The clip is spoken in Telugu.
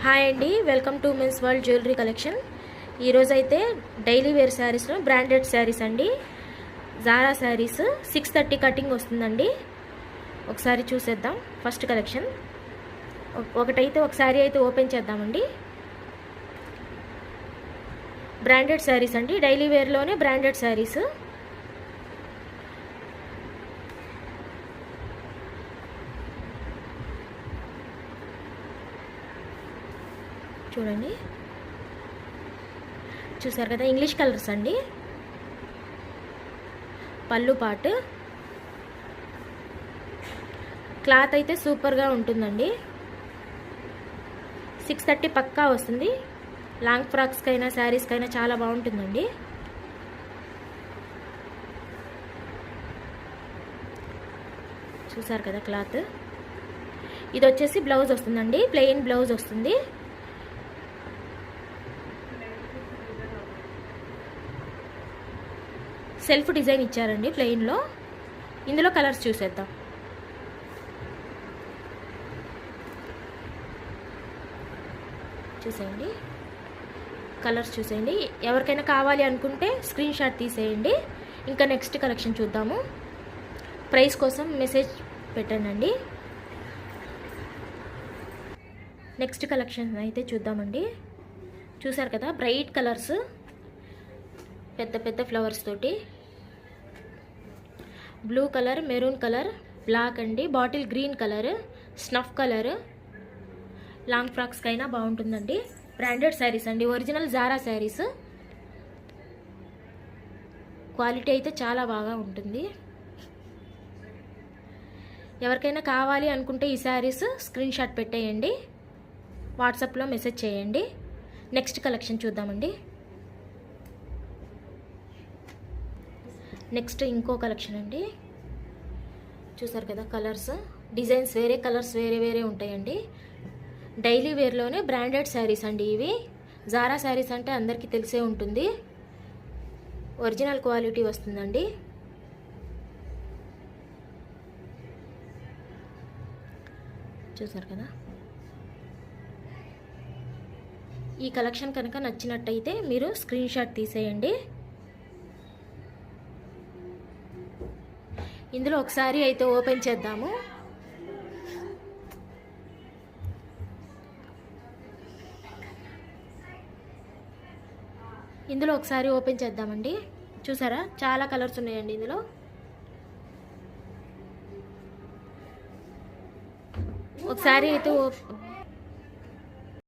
హాయ్ అండి, welcome to men's world jewellery collection. ఈరోజు అయితే డైలీ వేర్ శారీస్లో బ్రాండెడ్ శారీస్ అండి. జారా శారీస్ 630 కటింగ్ వస్తుందండి. ఒకసారి చూసేద్దాం. ఫస్ట్ కలెక్షన్ ఒక శారీ అయితే ఓపెన్ చేద్దామండి. బ్రాండెడ్ శారీస్ అండి, డైలీ వేర్లోనే బ్రాండెడ్ శారీస్. చూడండి, చూసారు కదా, ఇంగ్లీష్ కలర్స్ అండి. పళ్ళు పాటు క్లాత్ అయితే సూపర్గా ఉంటుందండి. 630 పక్కా వస్తుంది. లాంగ్ ఫ్రాక్స్కైనా శారీస్కైనా చాలా బాగుంటుందండి. చూసారు కదా క్లాత్. ఇది వచ్చేసి బ్లౌజ్ వస్తుందండి, ప్లెయిన్ బ్లౌజ్ వస్తుంది. సెల్ఫ్ డిజైన్ ఇచ్చారండి ప్లెయిన్లో. ఇందులో కలర్స్ చూసేద్దాం. చూసేయండి, కలర్స్ చూసేయండి. ఎవరికైనా కావాలి అనుకుంటే స్క్రీన్ షాట్ తీసేయండి. ఇంకా నెక్స్ట్ కలెక్షన్ చూద్దాము. ప్రైస్ కోసం మెసేజ్ పెట్టండి. నెక్స్ట్ కలెక్షన్ అయితే చూద్దామండి. చూసారు కదా, బ్రైట్ కలర్స్, పెద్ద పెద్ద ఫ్లవర్స్ తోటి. Blue colour, maroon colour, black అండి, bottle green colour, snuff colour. Long ఫ్రాక్స్కైనా బాగుంటుందండి. బ్రాండెడ్ శారీస్ అండి, ఒరిజినల్ జారా శారీస్. క్వాలిటీ అయితే చాలా బాగా ఉంటుంది. ఎవరికైనా కావాలి అనుకుంటే ఈ శారీస్ స్క్రీన్ షాట్ పెట్టేయండి, వాట్సాప్లో మెసేజ్ చేయండి. నెక్స్ట్ కలెక్షన్ చూద్దామండి. నెక్స్ట్ ఇంకో కలెక్షన్ అండి. చూసారు కదా, కలర్స్, డిజైన్స్ వేరే, కలర్స్ వేరే వేరే ఉంటాయండి. డైలీ వేర్లోనే బ్రాండెడ్ శారీస్ అండి ఇవి. జారా శారీస్ అంటే అందరికీ తెలిసే ఉంటుంది. ఒరిజినల్ క్వాలిటీ వస్తుందండి. చూసారు కదా. ఈ కలెక్షన్ కనుక నచ్చినట్టయితే మీరు స్క్రీన్ షాట్ తీసేయండి. ఇందులో ఒకసారి అయితే ఓపెన్ చేద్దాము. ఇందులో ఒకసారి ఓపెన్ చేద్దామండి. చూసారా, చాలా కలర్స్ ఉన్నాయండి ఇందులో. ఒకసారి అయితే